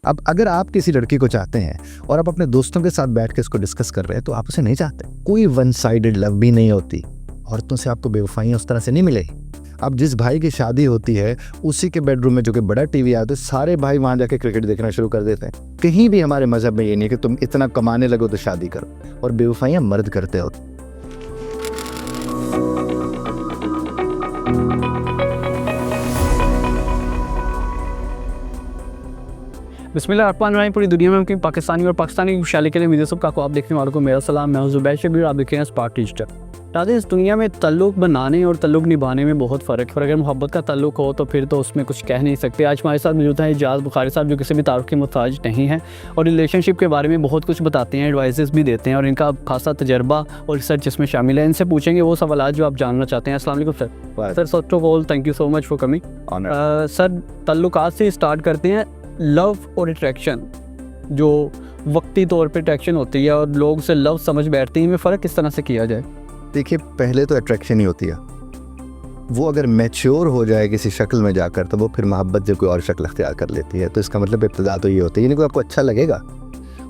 अब अगर आप किसी लड़की को चाहते हैं और आप अपने दोस्तों के साथ बैठ के इसको डिस्कस कर रहे हैं तो आप उसे नहीं चाहते। कोई वन साइडेड लव भी नहीं होती, औरतों से आपको बेवफाइयाँ उस तरह से नहीं मिलेगी। अब जिस भाई की शादी होती है उसी के बेडरूम में जो कि बड़ा टीवी आता है, सारे भाई वहाँ जाके क्रिकेट देखना शुरू कर देते हैं। कहीं भी हमारे मजहब में ये नहीं कि तुम इतना कमाने लगो तो शादी करो, और बेवफाइयाँ मर्द करते हो। बिस्मिल्लाह। पूरी दुनिया में मुमकिन पाकिस्तानी और पाकिस्तानी की खुशहाली के लिए मीडिया सब को आप देखने वालों को मेरा सलाम। मैं हूं ज़ुबैर शबीर, आप देख रहे हैं स्पार्क डिजिटल। दादा, इस दुनिया में तल्लुक बनाने और तल्लुक निभाने में बहुत फ़र्क है। अगर मोहब्बत का तल्लुक हो तो फिर तो उसमें कुछ कह नहीं सकते। आज हमारे साथ मौजूद है इजाज़ बुखारी साहब, जो किसी भी तारुफ के मुहताज नहीं है और रिलेशनशिप के बारे में बहुत कुछ बताते हैं, एडवाइसेस भी देते हैं और इनका खासा तजर्बा और रिसर्च इसमें शामिल है। इनसे पूछेंगे वो सवाल जो आप जानना चाहते हैं। अस्सलाम वालेकुम sir. Sir first of all thank you so much for coming. Sir, तल्लुकात से स्टार्ट करते हैं। लव और अट्रैक्शन, जो वक्ती तौर पे अट्रैक्शन होती है और लोग से लव समझ बैठते हैं, इनमें फ़र्क किस तरह से किया जाए? देखिए, पहले तो अट्रैक्शन ही होती है, वो अगर मैच्योर हो जाए किसी शक्ल में जाकर तो वो फिर मोहब्बत जो कोई और शक्ल अख्तियार कर लेती है। तो इसका मतलब इब्तिदा तो ये होती है, यानी कोई आपको अच्छा लगेगा,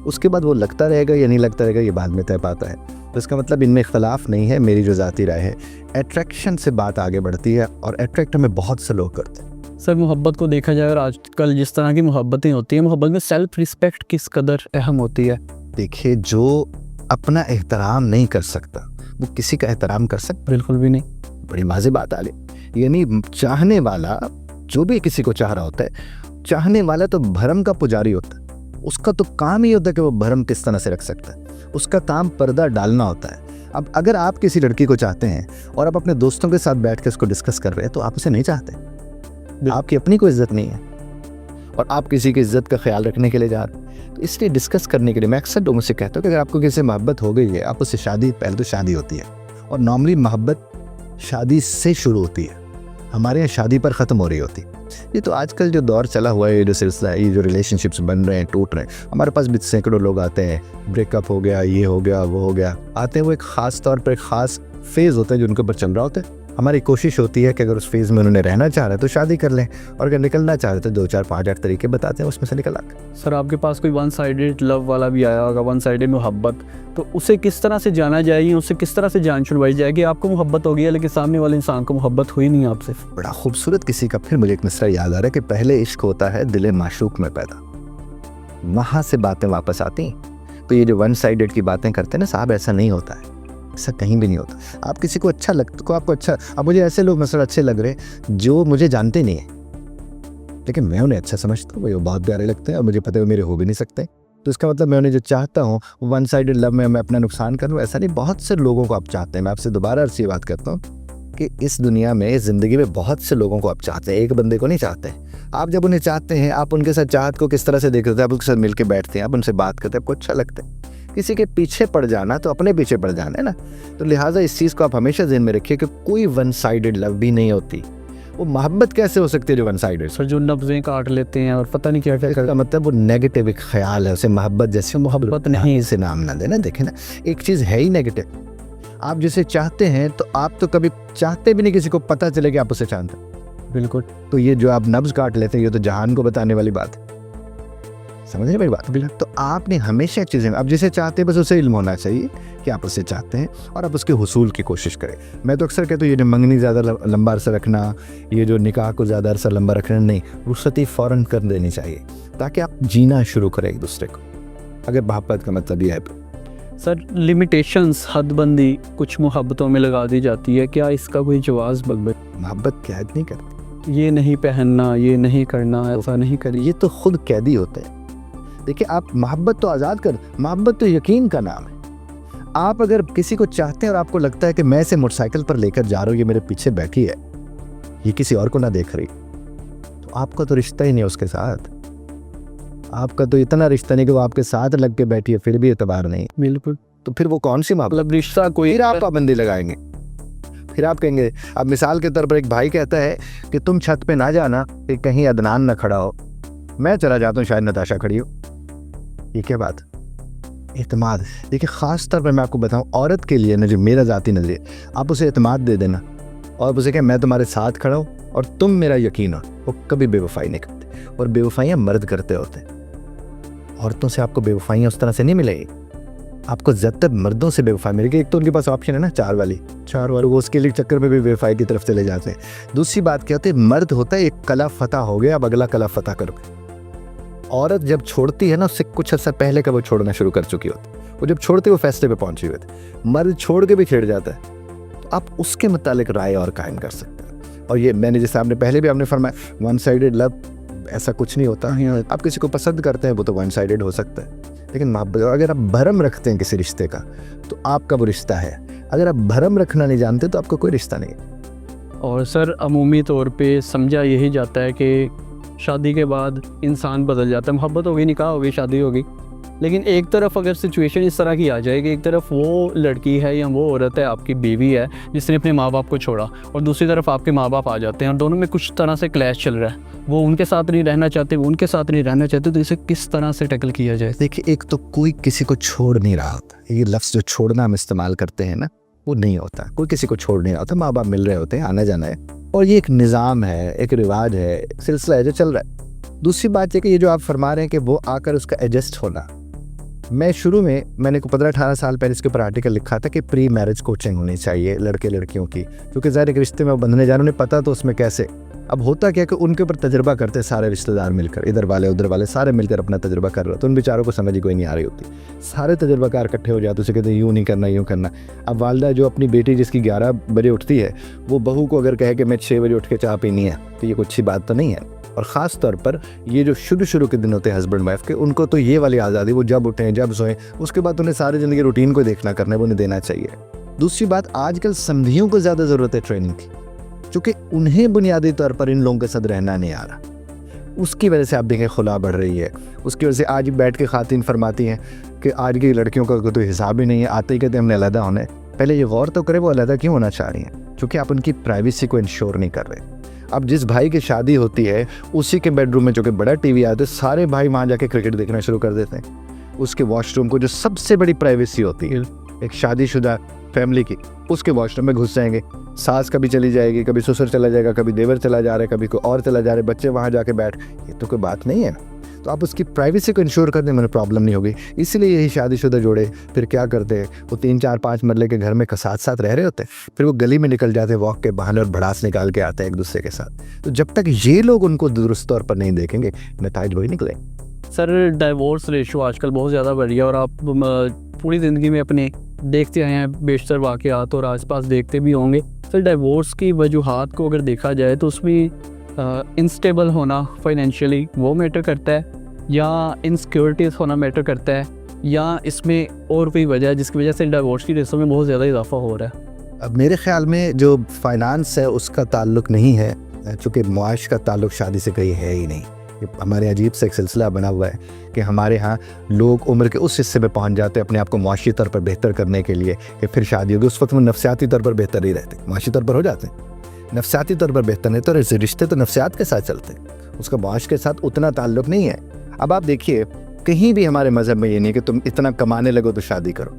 उसके बाद वो लगता रहेगा या नहीं लगता रहेगा ये बाद में तय पाता है। तो इसका मतलब इनमें इख्तलाफ नहीं है, मेरी जो ज़ाती राय है। अट्रैक्शन से बात आगे बढ़ती है और अट्रैक्ट हमें बहुत से लोग करते हैं। सर, मोहब्बत को देखा जाए और आजकल जिस तरह की मोहब्बतें होती हैं, मोहब्बत में सेल्फ रिस्पेक्ट किस कदर अहम होती है? देखिए, जो अपना एहतराम नहीं कर सकता वो किसी का एहतराम कर सकता? बिल्कुल भी नहीं। बड़ी वाज़ेह बात आ गई। यानी चाहने वाला जो भी किसी को चाह रहा होता है, चाहने वाला तो भरम का पुजारी होता है। उसका तो काम ही होता है कि वो भरम किस तरह से रख सकता है, उसका काम पर्दा डालना होता है। अब अगर आप किसी लड़की को चाहते हैं और आप अपने दोस्तों के साथ बैठ के उसको डिस्कस कर रहे हैं तो आप उसे नहीं चाहते। आपकी अपनी कोई इज्जत नहीं है और आप किसी की इज्जत का ख्याल रखने के लिए जा रहे हैं। तो इसलिए डिस्कस करने के लिए मैं अक्सर लोगों से कहता हूँ कि अगर आपको किसी से मोहब्बत हो गई है, आप उससे शादी, पहले तो शादी होती है और नॉर्मली मोहब्बत शादी से शुरू होती है, हमारे यहाँ शादी पर ख़त्म हो रही होती है। ये तो आजकल जो दौर चला हुआ है, ये जो सिलसिला है, ये जो रिलेशनशिप्स बन रहे हैं, टूट रहे हैं, हमारे पास भी सैकड़ों लोग आते हैं, ब्रेकअप हो गया, ये हो गया, वो हो गया, आते हैं। वो एक ख़ास तौर पर एक ख़ास फेज़ होता है जो उनके ऊपर चल रहा होता है। हमारी कोशिश होती है कि अगर उस फेज़ में उन्होंने रहना चाह रहा है तो शादी कर लें, और अगर निकलना चाह रहे तो 2 4 5 8 तरीके बताते हैं, उसमें से निकल आकर। सर, आपके पास कोई वन साइडेड लव वाला भी आया होगा, वन साइडेड मोहब्बत, तो उसे किस तरह से जाना जाएगी, उसे किस तरह से जान छुड़वाई जाएगी? आपको मोहब्बत हो गई है लेकिन सामने वाले इंसान को मोहब्बत हुई नहीं आपसे। बड़ा खूबसूरत किसी का फिर मुझे एक मिसरा याद आ रहा है कि पहले इश्क होता है दिल माशूक में पैदा, वहाँ से बातें वापस आती। तो ये जो वन साइडेड की बातें करते हैं ना साहब, ऐसा नहीं होता है, ऐसा कहीं भी नहीं होता। आप किसी को अच्छा लगता को आपको अच्छा, अब मुझे ऐसे लोग मसला अच्छे लग रहे जो मुझे जानते नहीं है लेकिन मैं उन्हें अच्छा समझता हूँ, वो बहुत प्यारे लगते हैं और मुझे पता है वो मेरे हो भी नहीं सकते। तो इसका मतलब मैं उन्हें जो चाहता हूँ वन साइडेड लव में मैं अपना नुकसान करूँ, ऐसा नहीं। बहुत से लोगों को आप चाहते हैं। मैं आपसे दोबारा अर्ज़ ये बात करता हूँ कि इस दुनिया में, इस ज़िंदगी में बहुत से लोगों को आप चाहते हैं, एक बंदे को नहीं चाहते। आप जब उन्हें चाहते हैं, आप उनके साथ चाहत को किस तरह से देखते हैं, आप उनके साथ मिल के बैठते हैं, आप उनसे बात करते हैं, आपको अच्छा लगता है। किसी के पीछे पड़ जाना तो अपने पीछे पड़ जाना है ना। तो लिहाजा इस चीज़ को आप हमेशा ज़हन में रखिए कि कोई वन साइडेड लव भी नहीं होती। वो मोहब्बत कैसे हो सकती है जो वन साइडेड? सर, जो नब्ज़ें काट लेते हैं और पता नहीं क्या क्या इसका मतलब वो नेगेटिव एक ख्याल है, उसे मोहब्बत जैसे मोहब्बत नहीं, इसे नाम ना देना। देखें ना, एक चीज़ है ही नेगेटिव। आप जिसे चाहते हैं तो आप तो कभी चाहते भी नहीं किसी को पता चले कि आप उसे चाहते हैं। बिल्कुल। तो ये जो आप नब्ज़ काट लेते हैं, ये तो जहान को बताने वाली बात है। समझ रहे मेरी बात? तो आपने हमेशा एक चीज़ें, अब जिसे चाहते हैं बस उसे इल्म होना चाहिए कि आप उसे चाहते हैं और आप उसके हुसूल की कोशिश करें। मैं तो अक्सर कहता हूँ ये जो मंगनी ज़्यादा लंबा अरसा रखना, ये जो निकाह को ज़्यादा अरसा लंबा रखना नहीं, रुखसती फ़ौरन कर देनी चाहिए ताकि आप जीना शुरू करें एक दूसरे को, अगर मोहब्बत का मतलब ये है। सर, लिमिटेशंस, हदबंदी कुछ मोहब्बतों में लगा दी जाती है, क्या इसका कोई जवाज़ बगबे? मोहब्बत कैद नहीं करती। ये नहीं पहनना, ये नहीं करना, ऐसा नहीं करिए, ये तो खुद कैदी होते हैं। देखिए, आप मोहब्बत तो आज़ाद कर, मोहब्बत तो यकीन का नाम है। आप अगर किसी को चाहते हैं और आपको लगता है कि मैं इसे मोटरसाइकिल पर लेकर जा रहा हूँ, ये मेरे पीछे बैठी है, ये किसी और को ना देख रही, तो आपका तो रिश्ता ही नहीं उसके साथ। आपका तो इतना रिश्ता नहीं कि वो आपके साथ लग के बैठी है फिर भी एतबार नहीं। बिल्कुल। तो फिर वो कौन सी मोहब्बत? मतलब रिश्ता कोई, फिर आप पाबंदी लगाएंगे, फिर आप कहेंगे। अब मिसाल के तौर पर एक भाई कहता है कि तुम छत पे ना जाना कि कहीं अदनान ना खड़ा हो, मैं चला जाता हूँ, शायद नताशा खड़ी हो। ये क्या बात? एतमाद। देखिए, ख़ास तौर पर मैं आपको बताऊं, औरत के लिए ना, जो मेरा ज़ाती नज़रिया, आप उसे एतमाद दे देना और उसे कहें मैं तुम्हारे साथ खड़ा हूँ और तुम मेरा यकीन हो, वो कभी बेवफाई नहीं करते। और बेवफाइयाँ मर्द करते होते हैं। औरतों से आपको बेवफाइयाँ उस तरह से नहीं मिलेगी। आपको ज़्यादातर मर्दों से बेवफाई मिलेगी। एक तो उनके पास ऑप्शन है ना चार वाली, वो उसके लिए चक्कर में भी बेवफाई की तरफ चले जाते हैं। दूसरी बात क्या होती है, मर्द होता है एक कला फतह हो गया, अब अगला कला फतह करोगे। औरत जब छोड़ती है ना, उससे कुछ अर्सा पहले का वो छोड़ना शुरू कर चुकी होती है। वो जब छोड़ती है वो फैसले पे पहुंचे हुए थे। मर्द छोड़ के भी छिड़ जाता है, तो आप उसके मुतालिक राय और कायम कर सकते हैं। और ये मैंने जैसे आपने पहले भी आपने फरमाया, वन साइडेड लव ऐसा कुछ नहीं होता। आप किसी को पसंद करते हैं वो तो वन साइडेड हो सकता है, लेकिन अगर आप भरम रखते हैं किसी रिश्ते का तो आपका वो रिश्ता है। अगर आप भरम रखना नहीं जानते तो आपका कोई रिश्ता नहीं। और सर अमूमी तौर पे समझा यही जाता है कि शादी के बाद इंसान बदल जाता है। मोहब्बत होगी, निकाह होगी, शादी होगी, लेकिन एक तरफ अगर सिचुएशन इस तरह की आ जाए कि एक तरफ वो लड़की है या वो औरत है, आपकी बीवी है जिसने अपने माँ बाप को छोड़ा, और दूसरी तरफ आपके माँ बाप आ जाते हैं और दोनों में कुछ तरह से क्लैश चल रहा है, वो उनके साथ नहीं रहना चाहते, वो उनके साथ नहीं रहना चाहते, तो इसे किस तरह से टैकल किया जाए? देखिए, एक तो कोई किसी को छोड़ नहीं रहा होता। ये लफ्ज़ जो छोड़ना हम इस्तेमाल करते हैं ना, वो नहीं होता। कोई किसी को छोड़ नहीं रहा होता। माँ बाप मिल रहे होते हैं, आना जाना है, और ये एक निज़ाम है, एक रिवाज है, सिलसिला है जो चल रहा है। दूसरी बात है कि ये जो आप फरमा रहे हैं कि वो आकर उसका एडजस्ट होना, मैं शुरू में मैंने 15-18 साल पहले इसके ऊपर आर्टिकल लिखा था कि प्री मैरिज कोचिंग होनी चाहिए लड़के लड़कियों की, क्योंकि ज़ाहिर एक रिश्ते में वो बंधने जा रहे, उन्हें पता तो उसमें कैसे। अब होता क्या कि उनके ऊपर तजर्बा करते सारे रिश्तेदार मिलकर, इधर वाले उधर वाले सारे मिलकर अपना तजर्बा कर रहे हो, तो उन बेचारों को समझ ही कोई नहीं आ रही होती। सारे तजर्बाकार इकट्ठे हो जाते, उसे कहते हैं यूँ नहीं करना, यूँ करना। अब वालदा जो अपनी बेटी जिसकी 11 बजे उठती है, वो बहू को अगर कहे कि मैं 6 बजे उठ के चाय पीनी है, तो ये कुछ अच्छी बात तो नहीं है। और ख़ास तौर पर ये जो शुरू के दिन होते हैं हस्बैंड वाइफ के, उनको तो ये वाली आज़ादी, वो जब उठें जब सोएं, उसके बाद उन्हें सारी ज़िंदगी रूटीन को देखना करना है, वो उन्हें देना चाहिए। दूसरी बात, आजकल समधियों को ज़्यादा ज़रूरत है ट्रेनिंग की, क्योंकि उन्हें बुनियादी तौर पर इन लोगों के साथ रहना नहीं आ रहा। उसकी वजह से आप देखें खुला बढ़ रही है। उसकी वजह से आज बैठ के खातिन फरमाती हैं कि आज की लड़कियों का तो हिसाब ही नहीं है, आते ही कहते हमने अलहदा होना है। पहले ये गौर तो करें वो अलहदा क्यों होना चाह रही हैं, क्योंकि आप उनकी प्राइवेसी को इंश्योर नहीं कर रहे। अब जिस भाई की शादी होती है उसी के बेडरूम में जो कि बड़ा टीवी आता है, सारे भाई वहाँ जाके क्रिकेट देखना शुरू कर देते हैं। उसके वॉशरूम को, जो सबसे बड़ी प्राइवेसी होती है एक शादीशुदा फैमिली की, उसके वॉशरूम में घुस जाएंगे। सास कभी चली जाएगी, कभी ससुर चला जाएगा, कभी देवर चला जा रहा है, कभी कोई और चला जा रहा है, बच्चे वहाँ जाके बैठ, ये तो कोई बात नहीं है। तो आप उसकी प्राइवेसी को इंश्योर करने में प्रॉब्लम नहीं होगी। इसलिए यही शादीशुदा जोड़े फिर क्या करते हैं, वो 3-4-5 मरले के घर में साथ साथ रह रहे होते हैं, फिर वो गली में निकल जाते हैं वॉक के बहाने और भड़ास निकाल के आते हैं एक दूसरे के साथ। तो जब तक ये लोग उनको दुरुस्त तौर पर नहीं देखेंगे, नतीजे वही निकले। सर डाइवोर्स रेशो आजकल बहुत ज़्यादा बढ़ गया, और आप पूरी ज़िंदगी में अपने देखते आए हैं बेशतर वाक़यात और आसपास देखते भी होंगे। सर डाइवोर्स की वजूहात को अगर देखा जाए तो उसमें इंस्टेबल होना फाइनेंशियली वो मैटर करता है, या इनसिक्योरिटीज़ होना मैटर करता है, या इसमें और कोई वजह है जिसकी वजह से डाइवोर्स की रेशो में बहुत ज़्यादा इजाफा हो रहा है? अब मेरे ख्याल में जो फाइनेंस है उसका ताल्लुक नहीं है, चूँकि मुआश का ताल्लुक शादी से कहीं है ही नहीं। हमारे अजीब से एक सिलसिला बना हुआ है कि हमारे यहाँ लोग उम्र के उस हिस्से पे पहुँच जाते हैं अपने आप को मुआशी तौर पर बेहतर करने के लिए कि फिर शादी होगी। उस वक्त वो नफ्सियाती तौर पर बेहतर ही रहते, मुआशी तौर पर हो जाते हैं, नफ्सियाती तौर पर बेहतर नहीं। तो रिश्ते तो नफ्सियात के साथ चलते हैं, उसका मुआश के साथ उतना ताल्लुक नहीं है। अब आप देखिए, कहीं भी हमारे मज़हब में ये नहीं कि तुम इतना कमाने लगो तो शादी करो।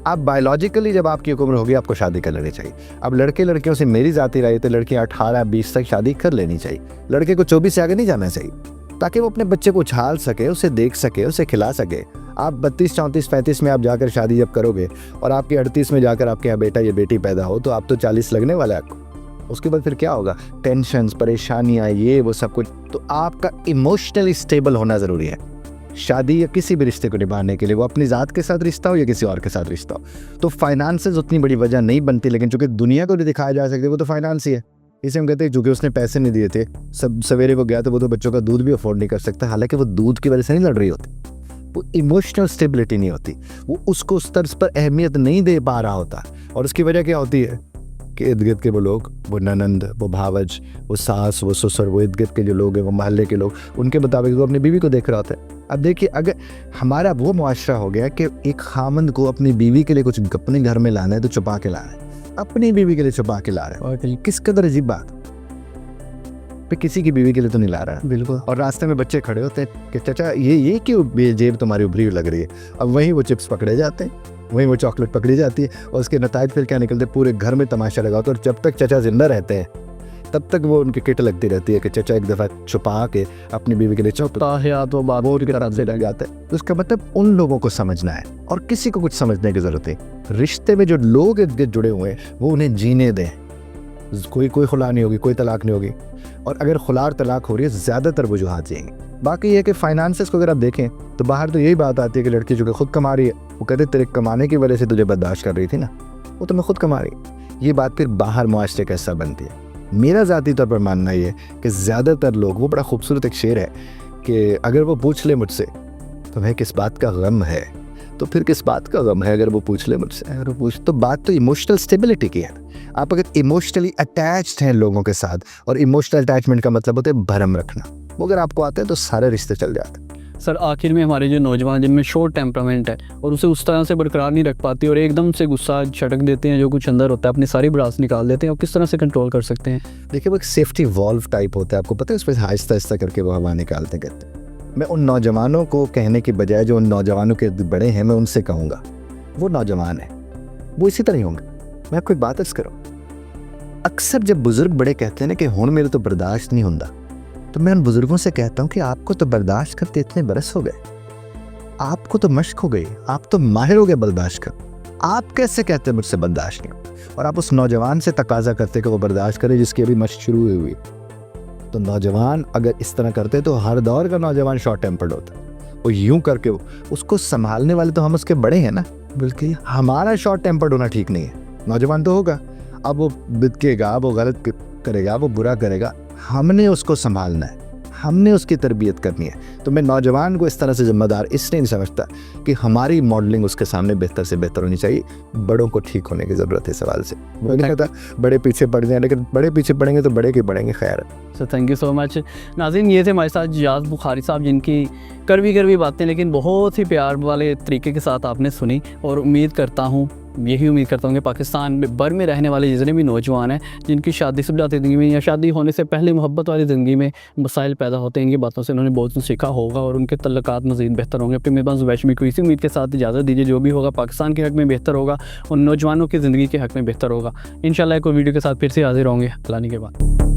आप बायोलॉजिकली जब आपकी उम्र होगी आपको शादी कर लेनी चाहिए। अब लड़के लड़कियों से मेरी ज़ाती राय तो लड़कियाँ 18-20 तक शादी कर लेनी चाहिए। लड़के को 24 से आगे नहीं जाना चाहिए, ताकि वो अपने बच्चे को उछाल सके, उसे देख सके, उसे खिला सके। आप 32, 34, 35 में आप जाकर शादी जब करोगे और आपके 38 में जाकर आपके यहाँ बेटा या बेटी पैदा हो, तो आप तो 40 लगने वाला है आपको। उसके बाद फिर क्या होगा, टेंशन, परेशानियाँ, ये वो सब कुछ। तो आपका इमोशनली स्टेबल होना ज़रूरी है शादी या किसी भी रिश्ते को निभाने के लिए, वो अपनी ज़ात के साथ रिश्ता हो या किसी और के साथ रिश्ता हो। तो फाइनेंसेस उतनी बड़ी वजह नहीं बनती, लेकिन चूँकि दुनिया को नहीं दिखाया जा सकता, वो तो फाइनेंस ही है। इसे हम कहते हैं चूँकि उसने पैसे नहीं दिए थे, सब सवेरे को गया तो वो तो बच्चों का दूध भी अफोर्ड नहीं कर सकता, हालांकि वो दूध की वजह से नहीं लड़ रही होती, वो इमोशनल स्टेबिलिटी नहीं होती, वो उसको उस तर्ज पर अहमियत नहीं दे पा रहा होता। और उसकी वजह क्या होती है कि इर्द गिर्द के वो लोग, वो ननंद, वो भावज, वो सास, वो ससुर, वो इर्द गिर्द के जो लोग हैं, वो मोहल्ले के लोग, उनके मुताबिक वो अपनी बीवी को देख रहा होता है। अब देखिए, अगर हमारा वो मुआशरा हो गया कि एक खामंद को अपनी बीवी के लिए कुछ अपने घर में लाना है तो छुपा के ला रहा है, अपनी बीवी के लिए छुपा के ला रहा है, किस कदर अजीब बात। पे किसी की बीवी के लिए तो नहीं ला रहा है, बिल्कुल। और रास्ते में बच्चे खड़े होते हैं कि चाचा ये क्यों जेब तुम्हारी उभरी हुई लग रही है। अब वहीं वो चिप्स पकड़े जाते हैं, वहीं वो चॉकलेट पकड़ी जाती है, और उसके नतीजे फिर क्या निकलते, पूरे घर में तमाशा लगा होता है। और जब तक चाचा जिंदा रहते हैं, तब तक वो उनकी किट लगती रहती है कि चचा एक दफ़ा छुपा के अपनी बीवी के लिए चौक ताहियात व बात वो की तरफ से लग जाता है। तो उसका मतलब उन लोगों को समझना है और किसी को कुछ समझने की ज़रूरत है। रिश्ते में जो लोग इर्द गिर्द जुड़े हुए हैं वो उन्हें जीने दें। कोई खुला नहीं होगी, कोई तलाक नहीं होगी, और अगर खुला और तलाक हो रही है ज़्यादातर वजूहात जाएंगे। बाकी ये कि फाइनेंसेस को अगर आप देखें तो बाहर तो यही बात आती है कि लड़की जो कि खुद कमा रही है वो कहते तेरे कमाने की वजह से तुझे बर्दाश्त कर रही थी ना, वो तो मैं खुद कमा रही। ये बात फिर बाहर मुआशरे का हिस्सा बनती है। मेरा ज़ाती तौर पर मानना ये कि ज़्यादातर लोग, वो बड़ा खूबसूरत एक शेर है कि अगर वो पूछ ले मुझसे तुम्हें किस बात का गम है, तो फिर किस बात का गम है अगर वो पूछ ले मुझसे। अगर वो पूछ तो बात तो इमोशनल स्टेबिलिटी की है। आप अगर इमोशनली अटैच्ड हैं लोगों के साथ, और इमोशनल अटैचमेंट का मतलब होता है भरम रखना, वो अगर आपको आता है तो सारे रिश्ते चल जाते हैं। सर आखिर में हमारे जो नौजवान जिनमें शॉर्ट टेम्परामेंट है और उसे उस तरह से बरकरार नहीं रख पाती और एकदम से गुस्सा छटक देते हैं, जो कुछ अंदर होता है अपनी सारी भड़ास निकाल देते हैं, और किस तरह से कंट्रोल कर सकते हैं? देखिए वो एक सेफ्टी वॉल्व टाइप होता है, आपको पता है, उस पर आहिस्ता आहिस्ता करके वो हवा निकालते करते हैं। मैं उन नौजवानों को कहने की बजाय जो उन नौजवानों के बड़े हैं मैं उनसे कहूँगा वो नौजवान है, वो इसी तरह ही होंगे। मैं आपको एक बात अर्ज करूँ, अक्सर जब बुजुर्ग बड़े कहते हैं ना कि हुण मेरे तो बर्दाश्त नहीं होता, तो मैं उन बुजुर्गों से कहता हूँ कि आपको तो बर्दाश्त करते इतने बरस हो गए, आपको तो मश्क हो गई, आप तो माहिर हो गए बर्दाश्त कर, आप कैसे कहते हैं मुझसे बर्दाश्त नहीं? और आप उस नौजवान से तकाजा करते कि वो बर्दाश्त करे जिसकी अभी मश्क शुरू हुई हुई। तो नौजवान अगर इस तरह करते तो हर दौर का नौजवान शॉर्ट टेम्पर्ड होता। वो यूं करके उसको संभालने वाले तो हम उसके बड़े हैं ना, बल्कि हमारा शॉर्ट टेम्पर्ड होना ठीक नहीं है। नौजवान तो होगा, अब वो बिदकेगा, वो गलत करेगा, वो बुरा करेगा, हमने उसको संभालना है, हमने उसकी तरबियत करनी है। तो मैं नौजवान को इस तरह से जिम्मेदार इसलिए नहीं समझता कि हमारी मॉडलिंग उसके सामने बेहतर से बेहतर होनी चाहिए, बड़ों को ठीक होने की ज़रूरत है सवाल से। वो नहीं कहता बड़े पीछे पड़ जाए, लेकिन बड़े पीछे पड़ेंगे तो बड़े के पड़ेंगे। खैर sir thank you so much. नाज़रीन ये थे हमारे साथ जियाद बुखारी साहब, जिनकी कड़वी बातें लेकिन बहुत ही प्यार वाले तरीके के साथ आपने सुनी, और यही उम्मीद करता हूँ कि पाकिस्तान में भर में रहने वाले जितने भी नौजवान हैं जिनकी शादीशुदा ज़िंदगी में या शादी होने से पहले मोहब्बत वाली ज़िंदगी में मसाइल पैदा होते हैं, इनकी बातों से उन्होंने बहुत कुछ सीखा होगा और उनके तल्लुकात मज़ीद बेहतर होंगे। अपने मेज़बान ज़ुबैर को इसी उम्मीद के साथ इजाज़त दीजिए, जो भी होगा पाकिस्तान के हक़ में बेहतर होगा और नौजवानों की ज़िंदगी के हक़ में बेहतर होगा। इंशाल्लाह कोई वीडियो के साथ फिर से हाजिर होंगे अल्लाह के बाद।